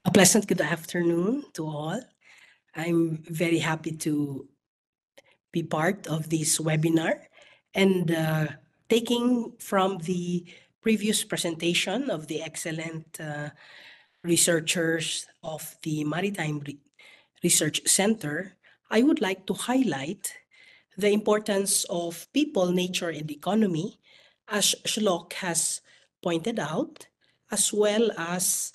A pleasant good afternoon to all. I'm very happy to be part of this webinar and taking from the previous presentation of the excellent researchers of the Maritime Research Center, I would like to highlight the importance of people, nature, and economy, as Shlok has pointed out, as well as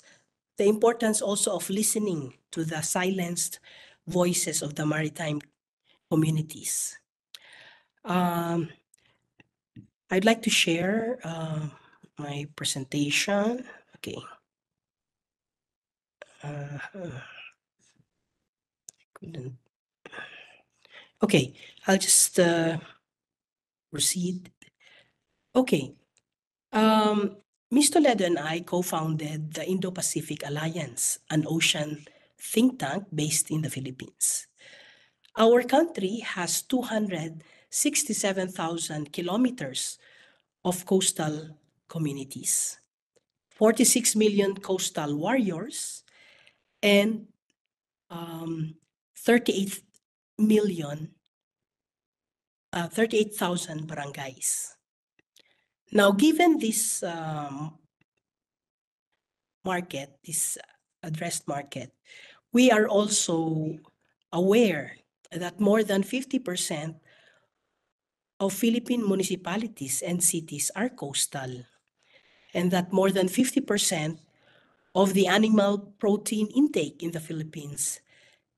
the importance also of listening to the silenced voices of the maritime communities. Um, I'd like to share my presentation. Okay. Couldn't. Okay, I'll just proceed. Okay. Ms. Toledo and I co-founded the Indo-Pacific Alliance, an ocean think tank based in the Philippines. Our country has 267,000 kilometers of coastal communities, 46 million coastal warriors, and 38 million, 38,000 barangays. Now, given this market, this addressed market, we are also aware that more than 50% of Philippine municipalities and cities are coastal, and that more than 50% of the animal protein intake in the Philippines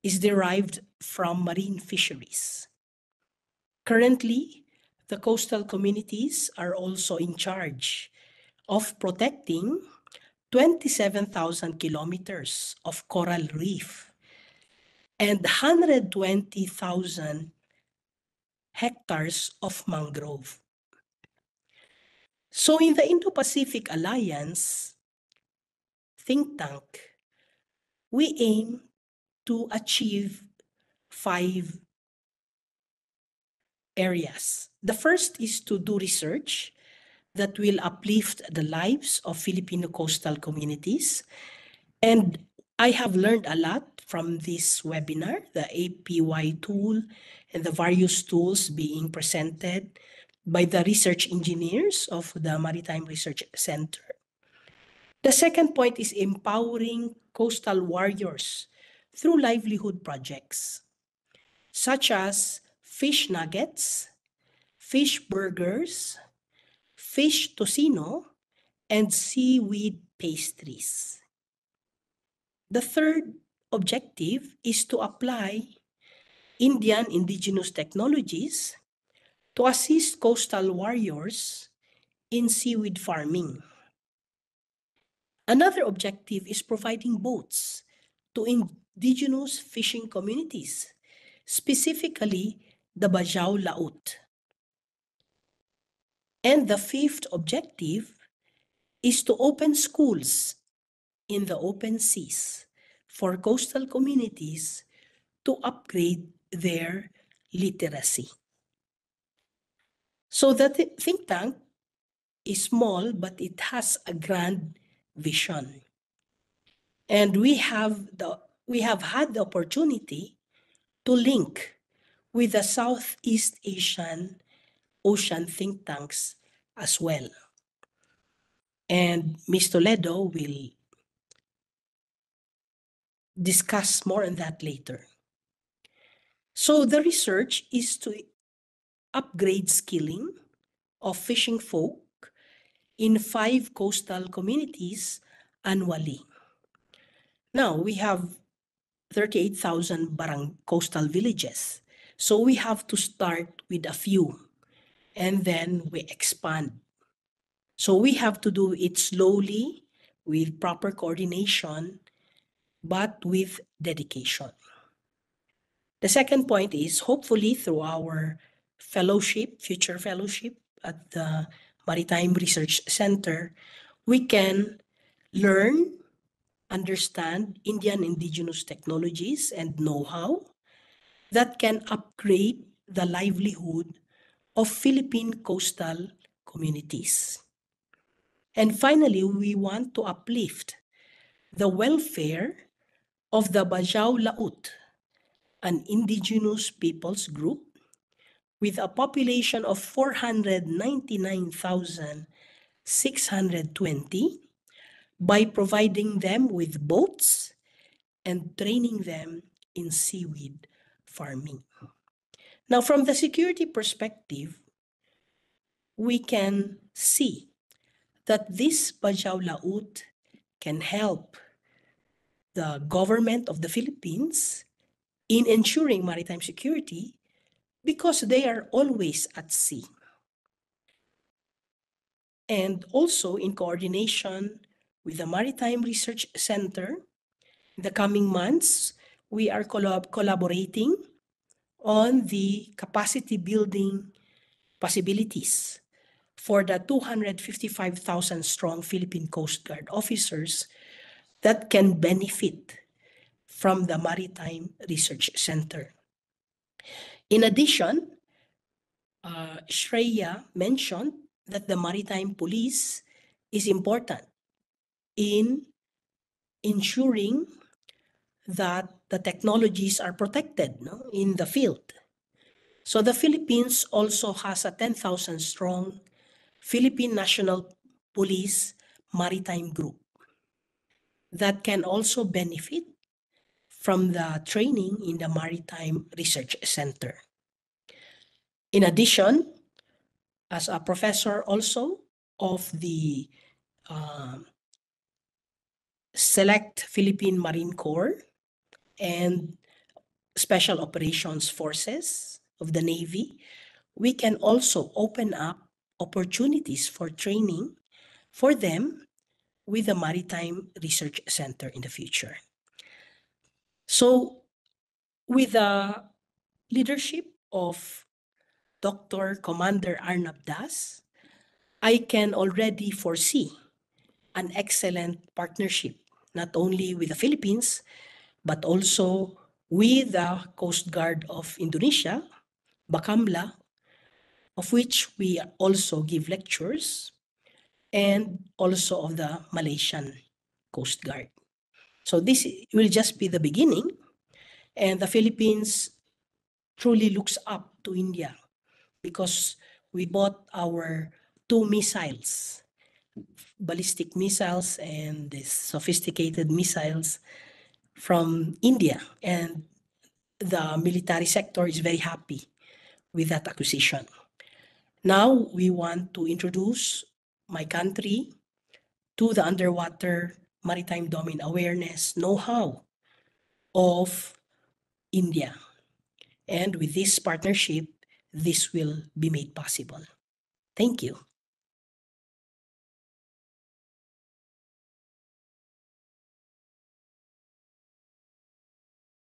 is derived from marine fisheries. Currently, the coastal communities are also in charge of protecting 27,000 kilometers of coral reef and 120,000 hectares of mangrove. So in the Indo-Pacific Alliance think tank, we aim to achieve 5 areas. The first is to do research that will uplift the lives of Filipino coastal communities. And I have learned a lot from this webinar, the APY tool and the various tools being presented by the research engineers of the Maritime Research Center. The second point is empowering coastal warriors through livelihood projects, such as fish nuggets, fish burgers, fish tocino, and seaweed pastries. The third objective is to apply Indian indigenous technologies to assist coastal warriors in seaweed farming. Another objective is providing boats to indigenous fishing communities, specifically the Bajau Laut. And the fifth objective is to open schools in the open seas for coastal communities to upgrade their literacy. So the think tank is small, but it has a grand vision. And we have had the opportunity to link with the Southeast Asian ocean think tanks as well. And Ms. Toledo will discuss more on that later. So the research is to upgrade skilling of fishing folk in 5 coastal communities annually. Now, we have 38,000 coastal villages. So we have to start with a few and then we expand. So we have to do it slowly with proper coordination, but with dedication. The second point is hopefully through our fellowship, future fellowship at the Maritime Research Center, we can learn, understand Indian indigenous technologies and know-how that can upgrade the livelihood of Philippine coastal communities. And finally, we want to uplift the welfare of the Bajau Laut, an indigenous peoples group with a population of 499,620 by providing them with boats and training them in seaweed farming. Now, from the security perspective, we can see that this Bajau Laut can help the government of the Philippines in ensuring maritime security because they are always at sea. And also in coordination with the Maritime Research Center, in the coming months, we are collaborating on the capacity building possibilities for the 255,000 strong Philippine Coast Guard officers that can benefit from the Maritime Research Center. In addition, Shreya mentioned that the Maritime Police is important in ensuring that the technologies are protected in the field. So the Philippines also has a 10,000 strong Philippine National Police Maritime Group that can also benefit from the training in the Maritime Research Center. In addition, as a professor also of the Select Philippine Marine Corps and Special Operations Forces of the Navy, we can also open up opportunities for training for them with the Maritime Research Center in the future. So with the leadership of Dr. Commander Arnab Das, I can already foresee an excellent partnership, not only with the Philippines, but also with the Coast Guard of Indonesia, Bakamla, of which we also give lectures, and also of the Malaysian Coast Guard. So this will just be the beginning, and the Philippines truly looks up to India because we bought our 2 missiles, ballistic missiles and the sophisticated missiles from India, and the military sector is very happy with that acquisition. Now we want to introduce my country to the underwater maritime domain awareness know-how of India. And with this partnership, this will be made possible. Thank you.